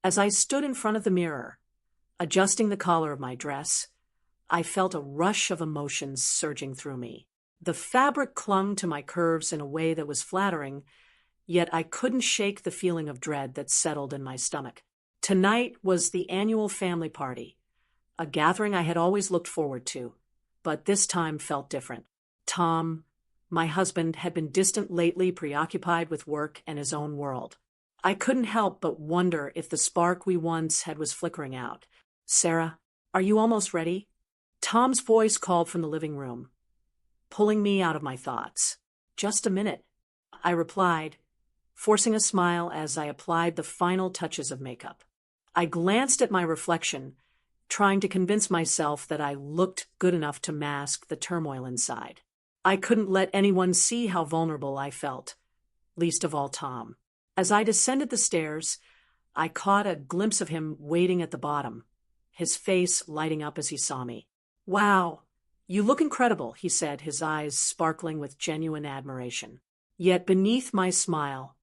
As I stood in front of the mirror, adjusting the collar of my dress, I felt a rush of emotions surging through me. The fabric clung to my curves in a way that was flattering, yet I couldn't shake the feeling of dread that settled in my stomach. Tonight was the annual family party, a gathering I had always looked forward to, but this time felt different. Tom, my husband, had been distant lately, preoccupied with work and his own world. I couldn't help but wonder if the spark we once had was flickering out. "Sarah, are you almost ready?" Tom's voice called from the living room, pulling me out of my thoughts. "Just a minute," I replied, forcing a smile as I applied the final touches of makeup. I glanced at my reflection, trying to convince myself that I looked good enough to mask the turmoil inside. I couldn't let anyone see how vulnerable I felt, least of all Tom. As I descended the stairs, I caught a glimpse of him waiting at the bottom, his face lighting up as he saw me. "Wow, you look incredible," he said, his eyes sparkling with genuine admiration. Yet beneath my smile,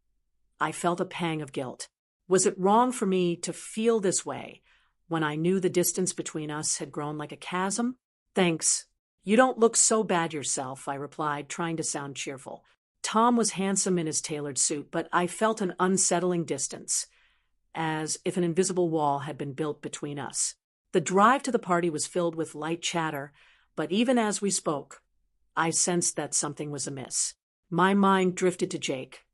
I felt a pang of guilt. Was it wrong for me to feel this way when I knew the distance between us had grown like a chasm? "Thanks. You don't look so bad yourself," I replied, trying to sound cheerful. Tom was handsome in his tailored suit, but I felt an unsettling distance, as if an invisible wall had been built between us. The drive to the party was filled with light chatter, but even as we spoke, I sensed that something was amiss. My mind drifted to Jake,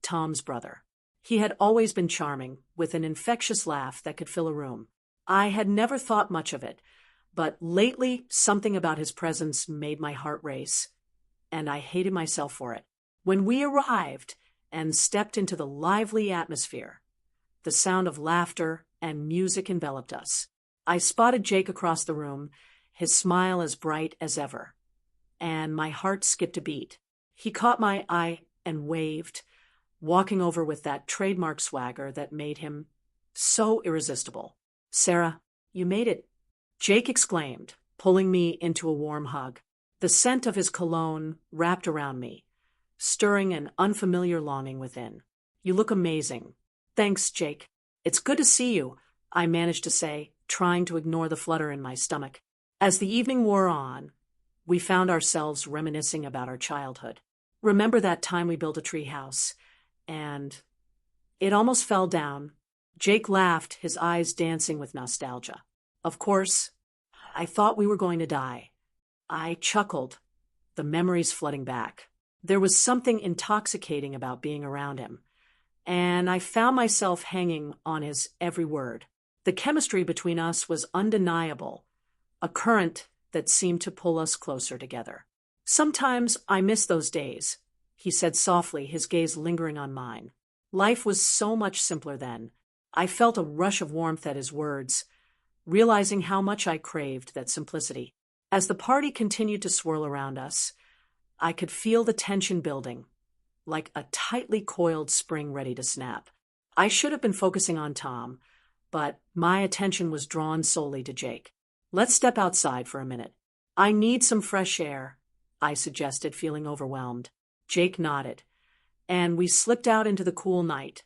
Tom's brother. He had always been charming, with an infectious laugh that could fill a room. I had never thought much of it, but lately something about his presence made my heart race, and I hated myself for it. When we arrived and stepped into the lively atmosphere, the sound of laughter and music enveloped us. I spotted Jake across the room, his smile as bright as ever, and my heart skipped a beat. He caught my eye and waved, walking over with that trademark swagger that made him so irresistible. "Sarah, you made it," Jake exclaimed, pulling me into a warm hug. The scent of his cologne wrapped around me, stirring an unfamiliar longing within. "You look amazing." "Thanks, Jake. It's good to see you," I managed to say, trying to ignore the flutter in my stomach. As the evening wore on, we found ourselves reminiscing about our childhood. "Remember that time we built a tree house, and it almost fell down?" Jake laughed, his eyes dancing with nostalgia. "Of course, I thought we were going to die." I chuckled, the memories flooding back. There was something intoxicating about being around him, and I found myself hanging on his every word. The chemistry between us was undeniable, a current that seemed to pull us closer together. "Sometimes I miss those days," he said softly, his gaze lingering on mine. Life was so much simpler then. I felt a rush of warmth at his words, realizing how much I craved that simplicity. As the party continued to swirl around us, I could feel the tension building, like a tightly coiled spring ready to snap. I should have been focusing on Tom, but my attention was drawn solely to Jake. "Let's step outside for a minute. I need some fresh air," I suggested, feeling overwhelmed. Jake nodded, and we slipped out into the cool night,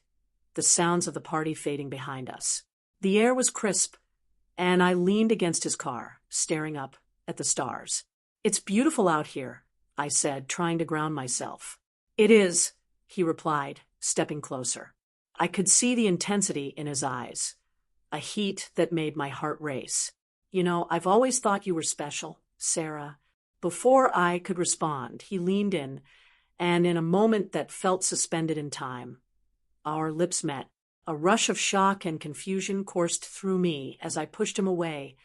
the sounds of the party fading behind us. The air was crisp, and I leaned against his car, staring up at the stars. "It's beautiful out here," I said, trying to ground myself. "It is," he replied, stepping closer. I could see the intensity in his eyes, a heat that made my heart race. "You know, I've always thought you were special, Sarah." Before I could respond, he leaned in, and in a moment that felt suspended in time, our lips met. A rush of shock and confusion coursed through me as I pushed him away,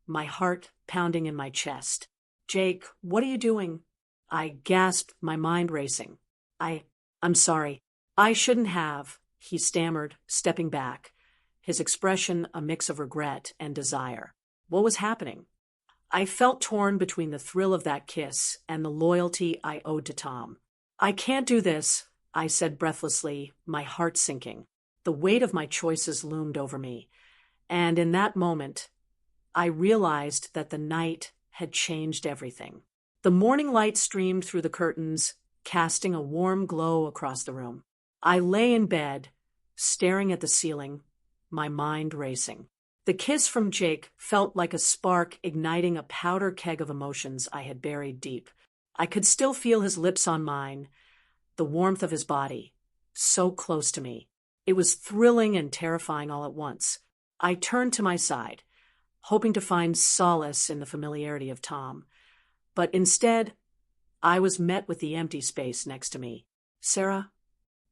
my heart pounding in my chest. "Jake, what are you doing?" I gasped, my mind racing. I'm sorry. "I shouldn't have," he stammered, stepping back, his expression a mix of regret and desire. What was happening? I felt torn between the thrill of that kiss and the loyalty I owed to Tom. "I can't do this," I said breathlessly, my heart sinking. The weight of my choices loomed over me, and in that moment, I realized that the night had changed everything. The morning light streamed through the curtains, casting a warm glow across the room. I lay in bed, staring at the ceiling, my mind racing. The kiss from Jake felt like a spark igniting a powder keg of emotions I had buried deep. I could still feel his lips on mine, the warmth of his body, so close to me. It was thrilling and terrifying all at once. I turned to my side, hoping to find solace in the familiarity of Tom. But instead, I was met with the empty space next to me. "Sarah?"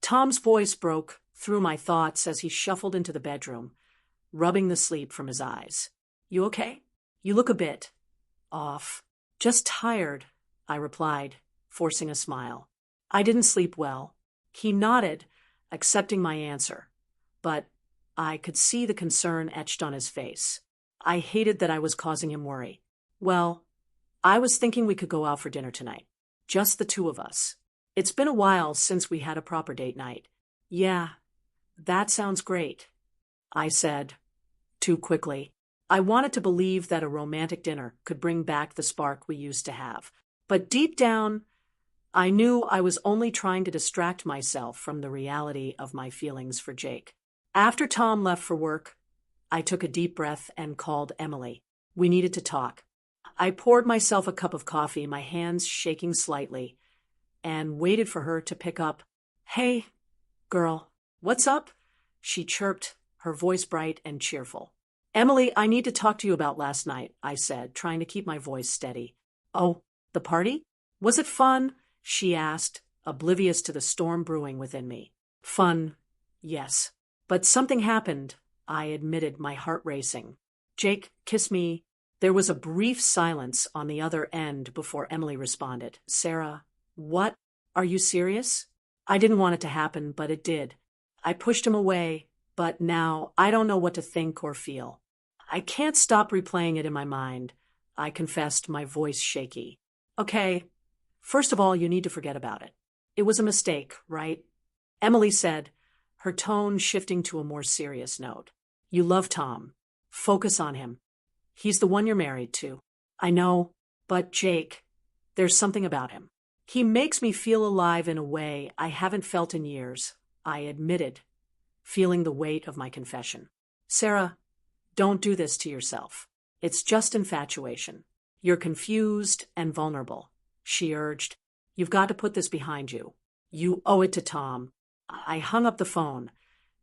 Tom's voice broke through my thoughts as he shuffled into the bedroom, rubbing the sleep from his eyes. "You okay? You look a bit off." "Just tired," I replied, forcing a smile. "I didn't sleep well." He nodded, accepting my answer, but I could see the concern etched on his face. I hated that I was causing him worry. "Well, I was thinking we could go out for dinner tonight. Just the two of us. It's been a while since we had a proper date night." "Yeah, that sounds great," I said, too quickly. I wanted to believe that a romantic dinner could bring back the spark we used to have. But deep down, I knew I was only trying to distract myself from the reality of my feelings for Jake. After Tom left for work, I took a deep breath and called Emily. We needed to talk. I poured myself a cup of coffee, my hands shaking slightly, and waited for her to pick up. "Hey, girl, what's up?" she chirped, her voice bright and cheerful. "Emily, I need to talk to you about last night," I said, trying to keep my voice steady. "Oh, the party? Was it fun?" she asked, oblivious to the storm brewing within me. "Fun, yes. But something happened," I admitted, my heart racing. "Jake kissed me." There was a brief silence on the other end before Emily responded. "Sarah, what? Are you serious?" I didn't want it to happen, but it did. I pushed him away, but now I don't know what to think or feel. "I can't stop replaying it in my mind," I confessed, my voice shaky. "Okay, first of all, you need to forget about it. It was a mistake, right?" Emily said, her tone shifting to a more serious note. "You love Tom. Focus on him. He's the one you're married to." "I know, but Jake, there's something about him. He makes me feel alive in a way I haven't felt in years," I admitted, feeling the weight of my confession. "Sarah, don't do this to yourself. It's just infatuation. You're confused and vulnerable," she urged. "You've got to put this behind you. You owe it to Tom." I hung up the phone,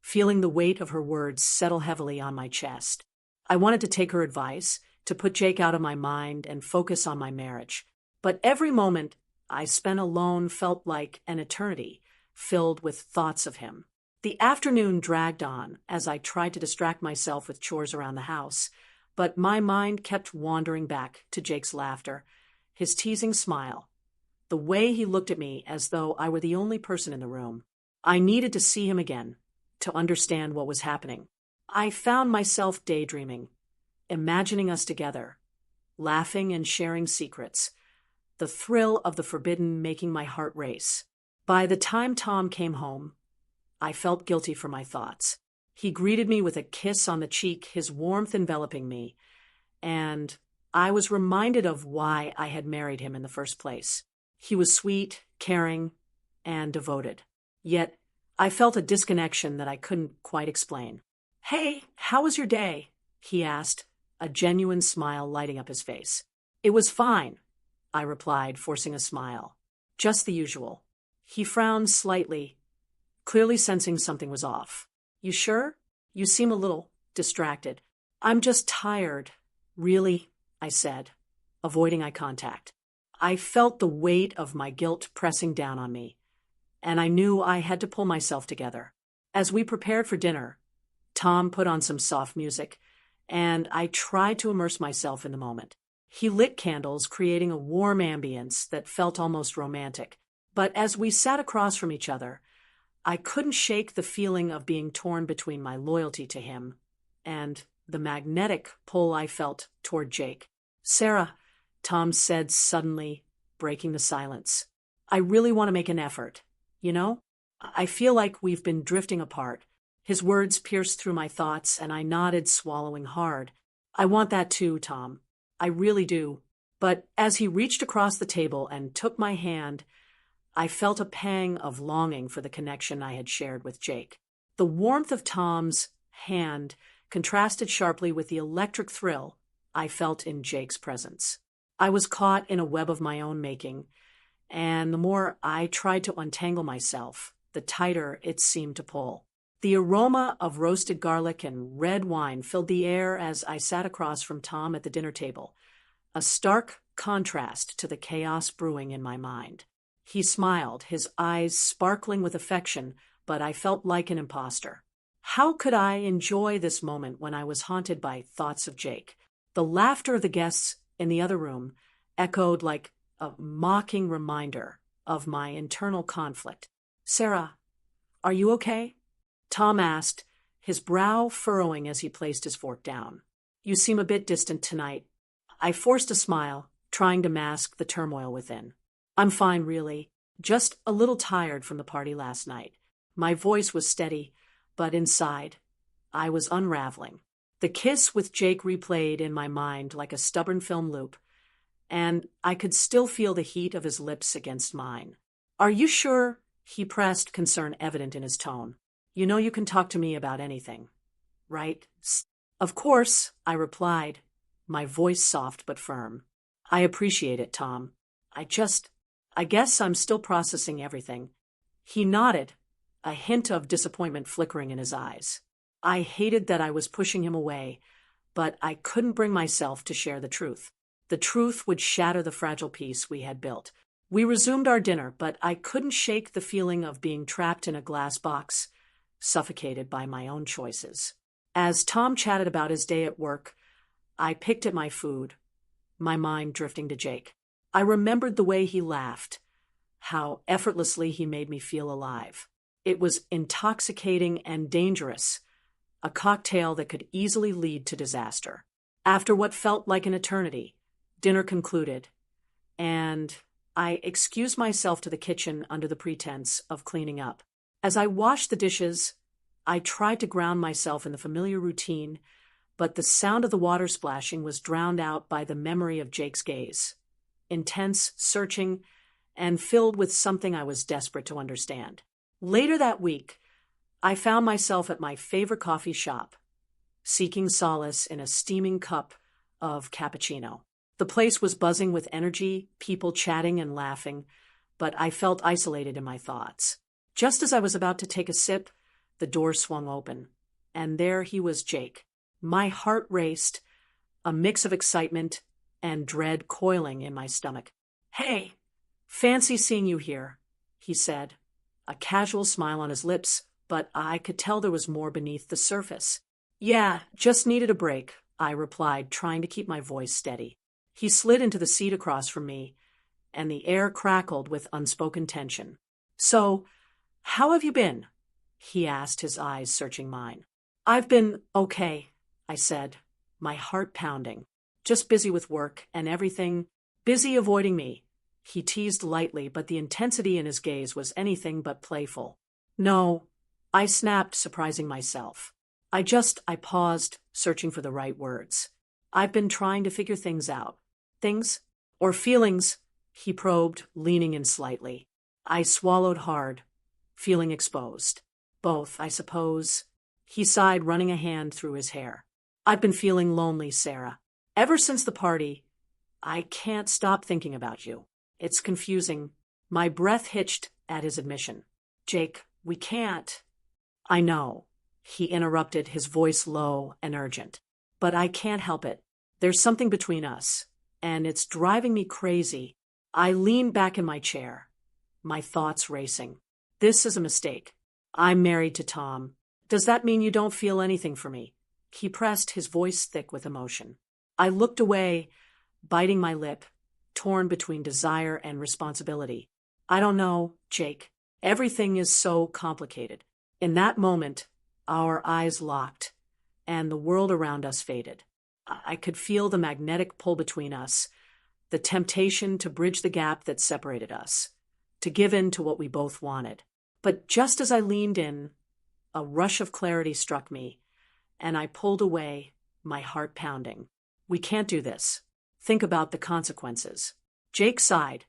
feeling the weight of her words settle heavily on my chest. I wanted to take her advice, to put Jake out of my mind and focus on my marriage. But every moment I spent alone felt like an eternity, filled with thoughts of him. The afternoon dragged on as I tried to distract myself with chores around the house, but my mind kept wandering back to Jake's laughter, his teasing smile, the way he looked at me as though I were the only person in the room. I needed to see him again, to understand what was happening. I found myself daydreaming, imagining us together, laughing and sharing secrets, the thrill of the forbidden making my heart race. By the time Tom came home, I felt guilty for my thoughts. He greeted me with a kiss on the cheek, his warmth enveloping me, and I was reminded of why I had married him in the first place. He was sweet, caring, and devoted. Yet, I felt a disconnection that I couldn't quite explain. "Hey, how was your day?" he asked, a genuine smile lighting up his face. "It was fine," I replied, forcing a smile. "Just the usual." He frowned slightly, clearly sensing something was off. "You sure? You seem a little distracted." "I'm just tired." "Really?" I said, avoiding eye contact. I felt the weight of my guilt pressing down on me, and I knew I had to pull myself together. As we prepared for dinner, Tom put on some soft music, and I tried to immerse myself in the moment. He lit candles, creating a warm ambience that felt almost romantic. But as we sat across from each other, I couldn't shake the feeling of being torn between my loyalty to him and the magnetic pull I felt toward Jake. "Sarah," Tom said suddenly, breaking the silence, "I really want to make an effort. You know? I feel like we've been drifting apart." His words pierced through my thoughts, and I nodded, swallowing hard. "I want that too, Tom. I really do." But as he reached across the table and took my hand, I felt a pang of longing for the connection I had shared with Jake. The warmth of Tom's hand contrasted sharply with the electric thrill I felt in Jake's presence. I was caught in a web of my own making, and the more I tried to untangle myself, the tighter it seemed to pull. The aroma of roasted garlic and red wine filled the air as I sat across from Tom at the dinner table, a stark contrast to the chaos brewing in my mind. He smiled, his eyes sparkling with affection, but I felt like an imposter. How could I enjoy this moment when I was haunted by thoughts of Jake? The laughter of the guests in the other room echoed like a mocking reminder of my internal conflict. "Sarah, are you okay?" Tom asked, his brow furrowing as he placed his fork down. "You seem a bit distant tonight." I forced a smile, trying to mask the turmoil within. "I'm fine, really. Just a little tired from the party last night." My voice was steady, but inside, I was unraveling. The kiss with Jake replayed in my mind like a stubborn film loop, and I could still feel the heat of his lips against mine. "Are you sure?" he pressed, concern evident in his tone. "You know you can talk to me about anything, right?" "Of course," I replied, my voice soft but firm. "I appreciate it, Tom. I guess I'm still processing everything." He nodded, a hint of disappointment flickering in his eyes. I hated that I was pushing him away, but I couldn't bring myself to share the truth. The truth would shatter the fragile peace we had built. We resumed our dinner, but I couldn't shake the feeling of being trapped in a glass box, suffocated by my own choices. As Tom chatted about his day at work, I picked at my food, my mind drifting to Jake. I remembered the way he laughed, how effortlessly he made me feel alive. It was intoxicating and dangerous, a cocktail that could easily lead to disaster. After what felt like an eternity, dinner concluded, and I excused myself to the kitchen under the pretense of cleaning up. As I washed the dishes, I tried to ground myself in the familiar routine, but the sound of the water splashing was drowned out by the memory of Jake's gaze. Intense, searching, and filled with something I was desperate to understand. Later that week, I found myself at my favorite coffee shop, seeking solace in a steaming cup of cappuccino. The place was buzzing with energy, people chatting and laughing, but I felt isolated in my thoughts. Just as I was about to take a sip, the door swung open, and there he was, Jake. My heart raced, a mix of excitement and dread coiling in my stomach. "Hey, fancy seeing you here," he said, a casual smile on his lips, but I could tell there was more beneath the surface. "Yeah, just needed a break," I replied, trying to keep my voice steady. He slid into the seat across from me, and the air crackled with unspoken tension. "So, how have you been?" he asked, his eyes searching mine. "I've been okay," I said, my heart pounding. "Just busy with work and everything. Busy avoiding me." He teased lightly, but the intensity in his gaze was anything but playful. "No," I snapped, surprising myself. I paused, searching for the right words. "I've been trying to figure things out." "Things? Or feelings?" he probed, leaning in slightly. I swallowed hard, feeling exposed. "Both, I suppose." He sighed, running a hand through his hair. "I've been feeling lonely, Sarah. Ever since the party, I can't stop thinking about you. It's confusing." My breath hitched at his admission. "Jake, we can't." "I know," he interrupted, his voice low and urgent. "But I can't help it. There's something between us, and it's driving me crazy." I leaned back in my chair, my thoughts racing. "This is a mistake. I'm married to Tom. Does that mean you don't feel anything for me?" He pressed, his voice thick with emotion. I looked away, biting my lip, torn between desire and responsibility. "I don't know, Jake. Everything is so complicated." In that moment, our eyes locked, and the world around us faded. I could feel the magnetic pull between us, the temptation to bridge the gap that separated us, to give in to what we both wanted. But just as I leaned in, a rush of clarity struck me, and I pulled away, my heart pounding. "We can't do this. Think about the consequences." Jake sighed,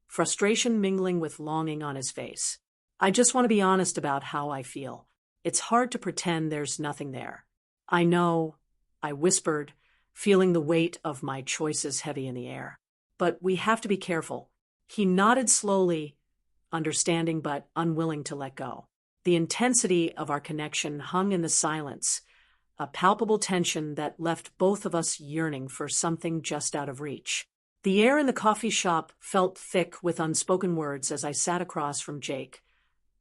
frustration mingling with longing on his face. "I just want to be honest about how I feel. It's hard to pretend there's nothing there. I know, I whispered, feeling the weight of my choices heavy in the air. But we have to be careful. He nodded slowly, understanding but unwilling to let go. The intensity of our connection hung in the silence, a palpable tension that left both of us yearning for something just out of reach. The air in the coffee shop felt thick with unspoken words as I sat across from Jake,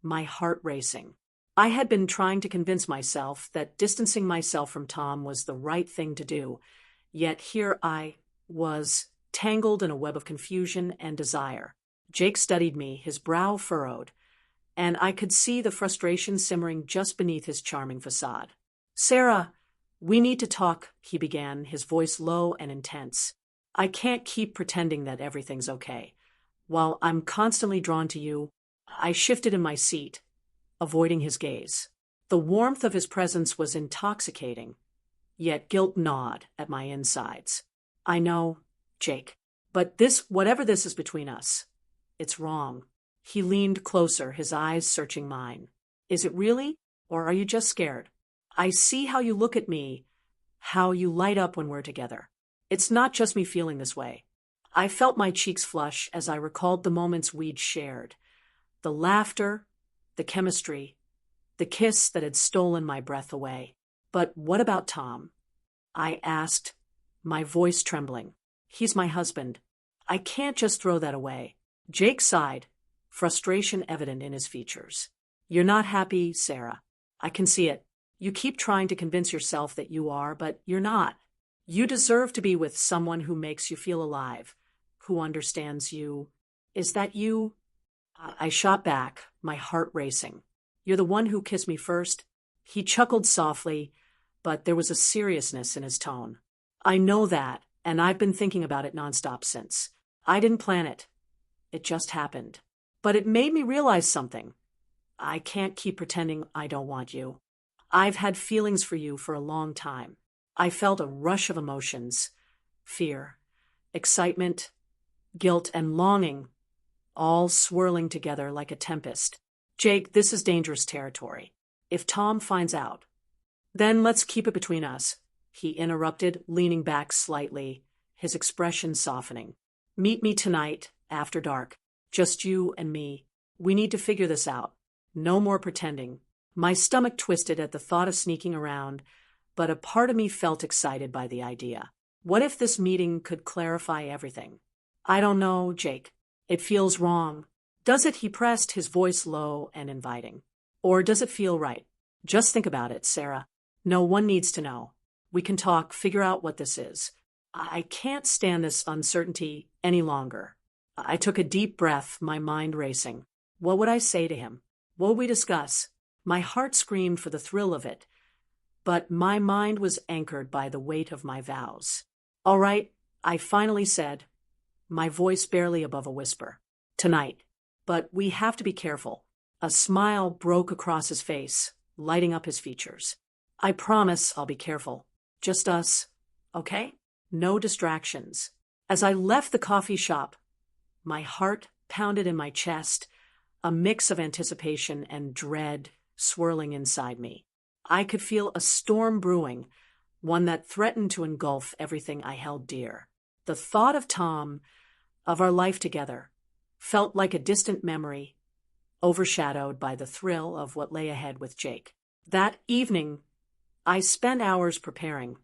my heart racing. I had been trying to convince myself that distancing myself from Tom was the right thing to do, yet here I was, tangled in a web of confusion and desire. Jake studied me, his brow furrowed, and I could see the frustration simmering just beneath his charming facade. "Sarah, we need to talk," he began, his voice low and intense. "I can't keep pretending that everything's okay. While I'm constantly drawn to you," I shifted in my seat, avoiding his gaze. The warmth of his presence was intoxicating, yet guilt gnawed at my insides. "I know, Jake, but whatever this is between us, it's wrong." He leaned closer, his eyes searching mine. "Is it really? Or are you just scared? I see how you look at me, how you light up when we're together. It's not just me feeling this way." I felt my cheeks flush as I recalled the moments we'd shared. The laughter, the chemistry, the kiss that had stolen my breath away. "But what about Tom?" I asked, my voice trembling. "He's my husband. I can't just throw that away." Jake sighed, frustration evident in his features. "You're not happy, Sarah. I can see it. You keep trying to convince yourself that you are, but you're not. You deserve to be with someone who makes you feel alive, who understands you. Is that you?" I shot back, my heart racing. "You're the one who kissed me first." He chuckled softly, but there was a seriousness in his tone. "I know that, and I've been thinking about it nonstop since. I didn't plan it. It just happened. But it made me realize something. I can't keep pretending I don't want you. I've had feelings for you for a long time." I felt a rush of emotions, fear, excitement, guilt, and longing, all swirling together like a tempest. "Jake, this is dangerous territory. If Tom finds out, then let's keep it between us," he interrupted, leaning back slightly, his expression softening. "Meet me tonight, after dark. Just you and me. We need to figure this out. No more pretending." My stomach twisted at the thought of sneaking around, but a part of me felt excited by the idea. What if this meeting could clarify everything? "I don't know, Jake. It feels wrong." "Does it?" He pressed, his voice low and inviting. "Or does it feel right? Just think about it, Sarah. No one needs to know. We can talk, figure out what this is. I can't stand this uncertainty any longer." I took a deep breath, my mind racing. What would I say to him? What would we discuss? My heart screamed for the thrill of it, but my mind was anchored by the weight of my vows. "All right," I finally said, my voice barely above a whisper. "Tonight. But we have to be careful." A smile broke across his face, lighting up his features. "I promise I'll be careful. Just us, okay? No distractions." As I left the coffee shop, my heart pounded in my chest, a mix of anticipation and dread swirling inside me. I could feel a storm brewing, one that threatened to engulf everything I held dear. The thought of Tom, of our life together, felt like a distant memory, overshadowed by the thrill of what lay ahead with Jake. That evening, I spent hours preparing,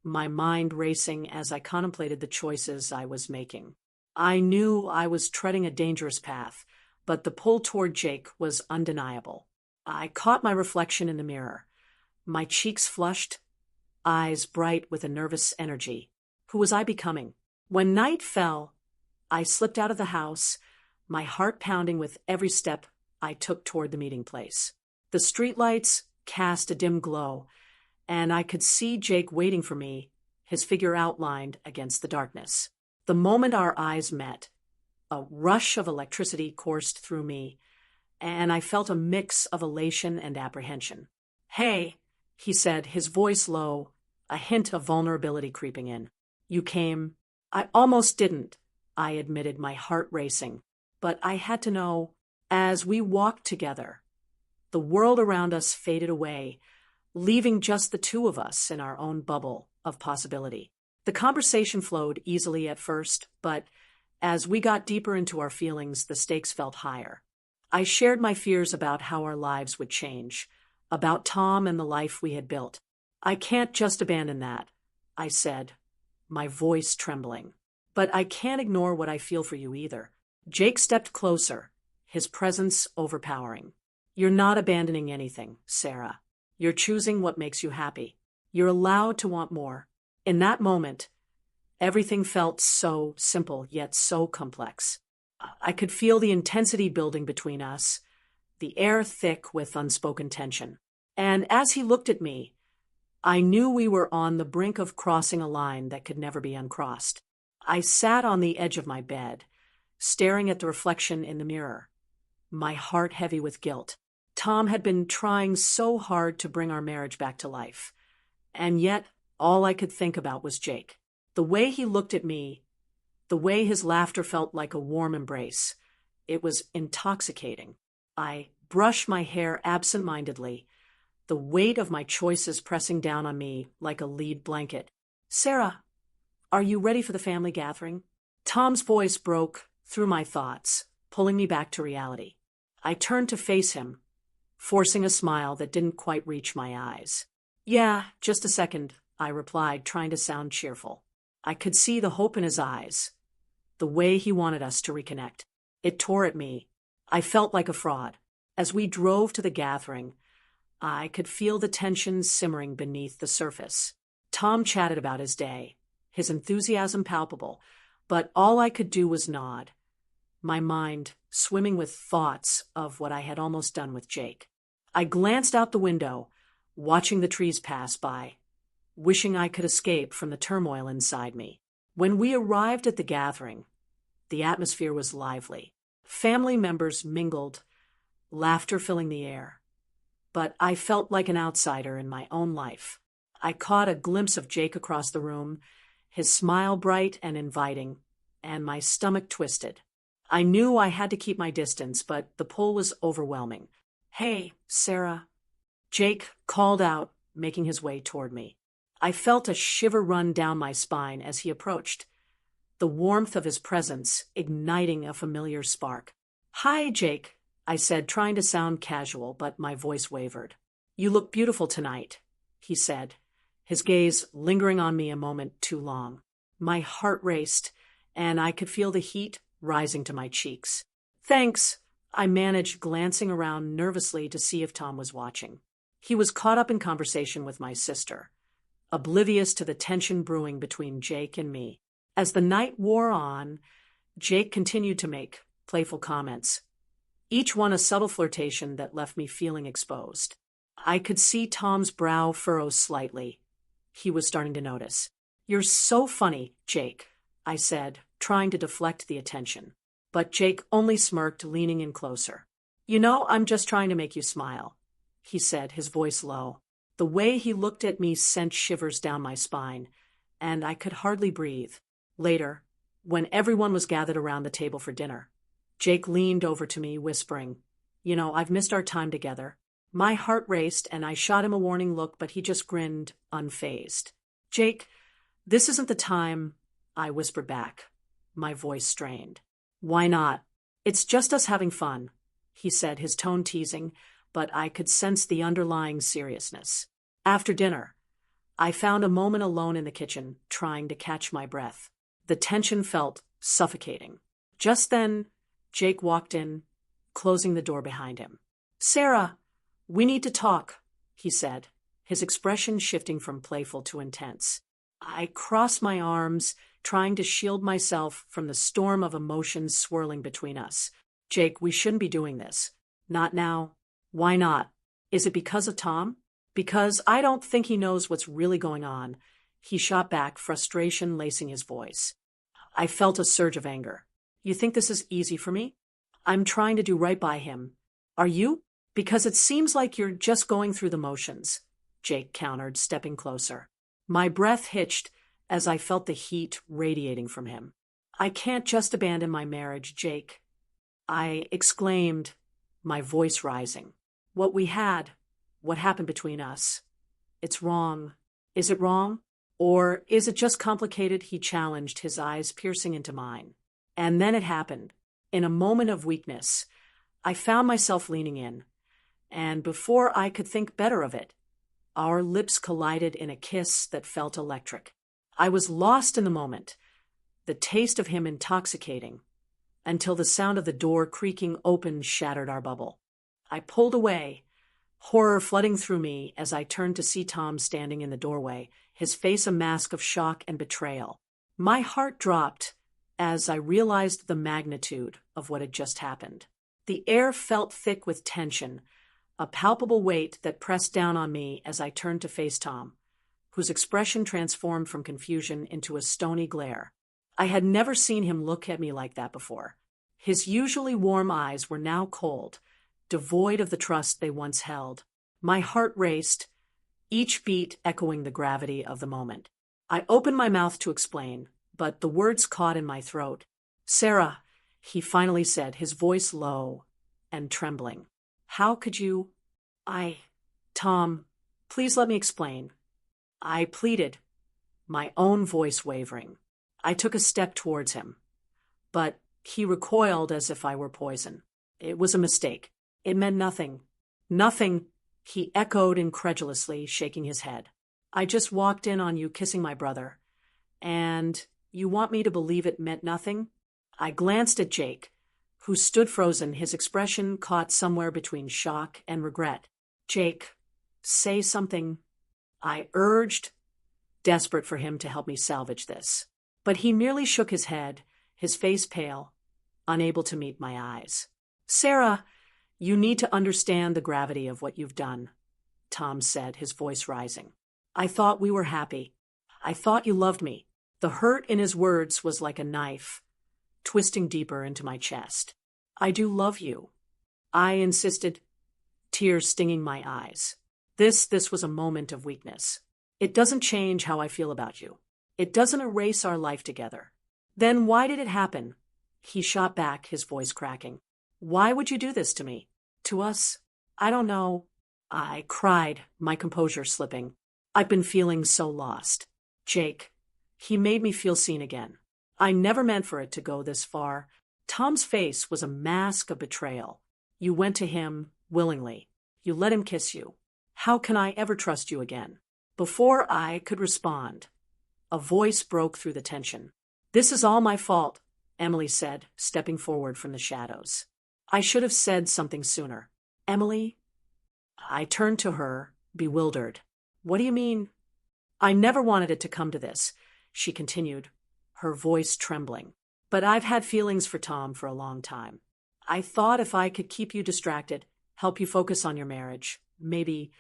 my mind racing as I contemplated the choices I was making. I knew I was treading a dangerous path, but the pull toward Jake was undeniable. I caught my reflection in the mirror, my cheeks flushed, eyes bright with a nervous energy. Who was I becoming? When night fell, I slipped out of the house, my heart pounding with every step I took toward the meeting place. The streetlights cast a dim glow, and I could see Jake waiting for me, his figure outlined against the darkness. The moment our eyes met, a rush of electricity coursed through me, and I felt a mix of elation and apprehension. "Hey," he said, his voice low, a hint of vulnerability creeping in. "You came." "I almost didn't," I admitted, my heart racing. "But I had to know." As we walked together, The world around us faded away, leaving just the two of us in our own bubble of possibility. The conversation flowed easily at first, but as we got deeper into our feelings, the stakes felt higher. I shared my fears about how our lives would change, about Tom and the life we had built. "I can't just abandon that," I said, my voice trembling. "But I can't ignore what I feel for you either." Jake stepped closer, his presence overpowering. "You're not abandoning anything, Sarah. You're choosing what makes you happy. You're allowed to want more." In that moment, everything felt so simple yet so complex. I could feel the intensity building between us, the air thick with unspoken tension. And as he looked at me, I knew we were on the brink of crossing a line that could never be uncrossed. I sat on the edge of my bed, staring at the reflection in the mirror, my heart heavy with guilt. Tom had been trying so hard to bring our marriage back to life, and yet all I could think about was Jake. The way he looked at me, the way his laughter felt like a warm embrace, it was intoxicating. I brushed my hair absent-mindedly, the weight of my choices pressing down on me like a lead blanket. "Sarah, are you ready for the family gathering?" Tom's voice broke through my thoughts, pulling me back to reality. I turned to face him, forcing a smile that didn't quite reach my eyes. "Yeah, just a second," I replied, trying to sound cheerful. I could see the hope in his eyes, the way he wanted us to reconnect. It tore at me. I felt like a fraud. As we drove to the gathering, I could feel the tension simmering beneath the surface. Tom chatted about his day, his enthusiasm palpable, but all I could do was nod, my mind swimming with thoughts of what I had almost done with Jake. I glanced out the window, watching the trees pass by, wishing I could escape from the turmoil inside me. When we arrived at the gathering, the atmosphere was lively. Family members mingled, laughter filling the air. But I felt like an outsider in my own life. I caught a glimpse of Jake across the room, his smile bright and inviting, and my stomach twisted. I knew I had to keep my distance, but the pull was overwhelming. "Hey, Sarah," Jake called out, making his way toward me. I felt a shiver run down my spine as he approached, the warmth of his presence igniting a familiar spark. "Hi, Jake," I said, trying to sound casual, but my voice wavered. "You look beautiful tonight," he said, his gaze lingering on me a moment too long. My heart raced, and I could feel the heat rising to my cheeks. "Thanks," I managed, glancing around nervously to see if Tom was watching. He was caught up in conversation with my sister, oblivious to the tension brewing between Jake and me. As the night wore on, Jake continued to make playful comments, each one a subtle flirtation that left me feeling exposed. I could see Tom's brow furrow slightly. He was starting to notice. "You're so funny, Jake," I said, trying to deflect the attention. But Jake only smirked, leaning in closer. "You know, I'm just trying to make you smile," he said, his voice low. The way he looked at me sent shivers down my spine, and I could hardly breathe. Later, when everyone was gathered around the table for dinner, Jake leaned over to me, whispering, "You know, I've missed our time together." My heart raced, and I shot him a warning look, but he just grinned, unfazed. "Jake, this isn't the time," I whispered back, my voice strained. "Why not? It's just us having fun," he said, his tone teasing, but I could sense the underlying seriousness. After dinner, I found a moment alone in the kitchen, trying to catch my breath. The tension felt suffocating. Just then, Jake walked in, closing the door behind him. "Sarah, we need to talk," he said, his expression shifting from playful to intense. I crossed my arms, trying to shield myself from the storm of emotions swirling between us. "Jake, we shouldn't be doing this. Not now." "Why not? Is it because of Tom?" "Because I don't think he knows what's really going on," he shot back, frustration lacing his voice. I felt a surge of anger. "You think this is easy for me? I'm trying to do right by him. Are you? Because it seems like you're just going through the motions," Jake countered, stepping closer. My breath hitched as I felt the heat radiating from him. "I can't just abandon my marriage, Jake," I exclaimed, my voice rising. What we had, what happened between us. It's wrong. Is it wrong? Or is it just complicated? He challenged, his eyes piercing into mine. And then it happened. In a moment of weakness, I found myself leaning in, and before I could think better of it, our lips collided in a kiss that felt electric. I was lost in the moment, the taste of him intoxicating, until the sound of the door creaking open shattered our bubble. I pulled away, horror flooding through me as I turned to see Tom standing in the doorway, his face a mask of shock and betrayal. My heart dropped as I realized the magnitude of what had just happened. The air felt thick with tension, a palpable weight that pressed down on me as I turned to face Tom, whose expression transformed from confusion into a stony glare. I had never seen him look at me like that before. His usually warm eyes were now cold, devoid of the trust they once held. My heart raced, each beat echoing the gravity of the moment. I opened my mouth to explain, but the words caught in my throat. "Sarah," he finally said, his voice low and trembling. "How could you—" Tom, please let me explain." I pleaded, my own voice wavering. I took a step towards him, but he recoiled as if I were poison. "It was a mistake. It meant nothing." "Nothing," he echoed incredulously, shaking his head. "I just walked in on you kissing my brother. And you want me to believe it meant nothing?" I glanced at Jake, who stood frozen, his expression caught somewhere between shock and regret. "Jake, say something," I urged, desperate for him to help me salvage this. But he merely shook his head, his face pale, unable to meet my eyes. "Sarah, you need to understand the gravity of what you've done," Tom said, his voice rising. "I thought we were happy. I thought you loved me." The hurt in his words was like a knife, twisting deeper into my chest. "I do love you," I insisted, tears stinging my eyes. This was a moment of weakness. "It doesn't change how I feel about you. It doesn't erase our life together." "Then why did it happen?" He shot back, his voice cracking. "Why would you do this to me? To us? I don't know." I cried, my composure slipping. "I've been feeling so lost. Jake." He made me feel seen again. "I never meant for it to go this far." Tom's face was a mask of betrayal. "You went to him willingly. You let him kiss you. How can I ever trust you again?" Before I could respond, a voice broke through the tension. "This is all my fault," Emily said, stepping forward from the shadows. "I should have said something sooner." "Emily?" I turned to her, bewildered. "What do you mean?" "I never wanted it to come to this," she continued, her voice trembling. "But I've had feelings for Tom for a long time. I thought if I could keep you distracted, help you focus on your marriage, maybe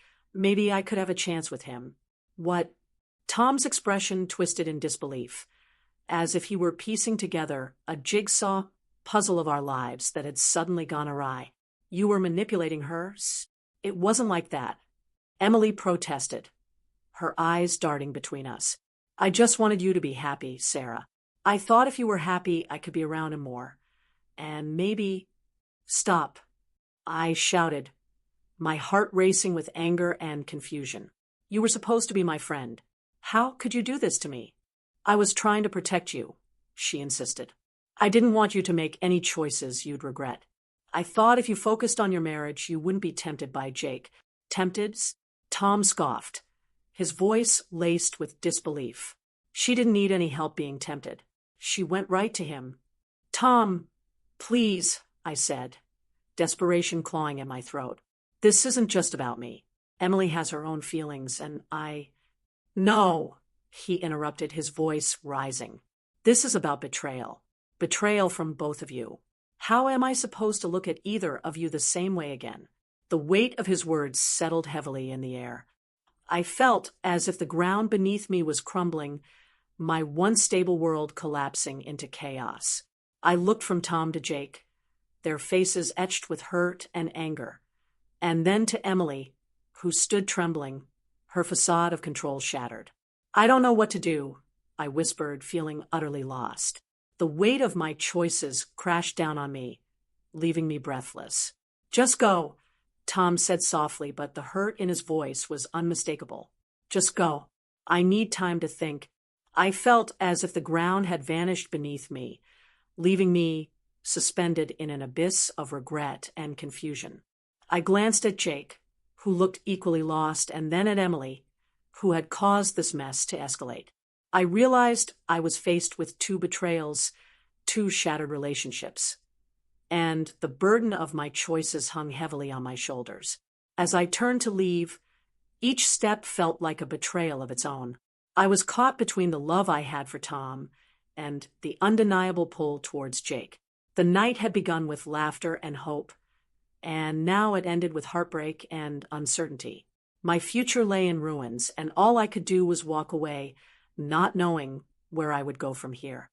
I could have a chance with him." "What?" Tom's expression twisted in disbelief, as if he were piecing together a jigsaw puzzle of our lives that had suddenly gone awry. "You were manipulating her?" "It wasn't like that," Emily protested, her eyes darting between us. "I just wanted you to be happy, Sarah. I thought if you were happy, I could be around him more. And maybe—" "Stop," I shouted, my heart racing with anger and confusion. "You were supposed to be my friend. How could you do this to me?" "I was trying to protect you," she insisted. "I didn't want you to make any choices you'd regret. I thought if you focused on your marriage, you wouldn't be tempted by Jake." "Tempted?" Tom scoffed, his voice laced with disbelief. "She didn't need any help being tempted. She went right to him." "Tom, please," I said, desperation clawing at my throat. "This isn't just about me. Emily has her own feelings, and I—" "No," he interrupted, his voice rising. "This is about betrayal. Betrayal from both of you. How am I supposed to look at either of you the same way again?" The weight of his words settled heavily in the air. I felt as if the ground beneath me was crumbling, my once stable world collapsing into chaos. I looked from Tom to Jake, their faces etched with hurt and anger, and then to Emily, who stood trembling, her facade of control shattered. "I don't know what to do," I whispered, feeling utterly lost. The weight of my choices crashed down on me, leaving me breathless. "Just go," Tom said softly, but the hurt in his voice was unmistakable. Just go. I need time to think. I felt as if the ground had vanished beneath me, leaving me suspended in an abyss of regret and confusion. I glanced at Jake, who looked equally lost, and then at Emily, who had caused this mess to escalate. I realized I was faced with two betrayals, two shattered relationships, and the burden of my choices hung heavily on my shoulders. As I turned to leave, each step felt like a betrayal of its own. I was caught between the love I had for Tom and the undeniable pull towards Jake. The night had begun with laughter and hope, and now it ended with heartbreak and uncertainty. My future lay in ruins, and all I could do was walk away, not knowing where I would go from here.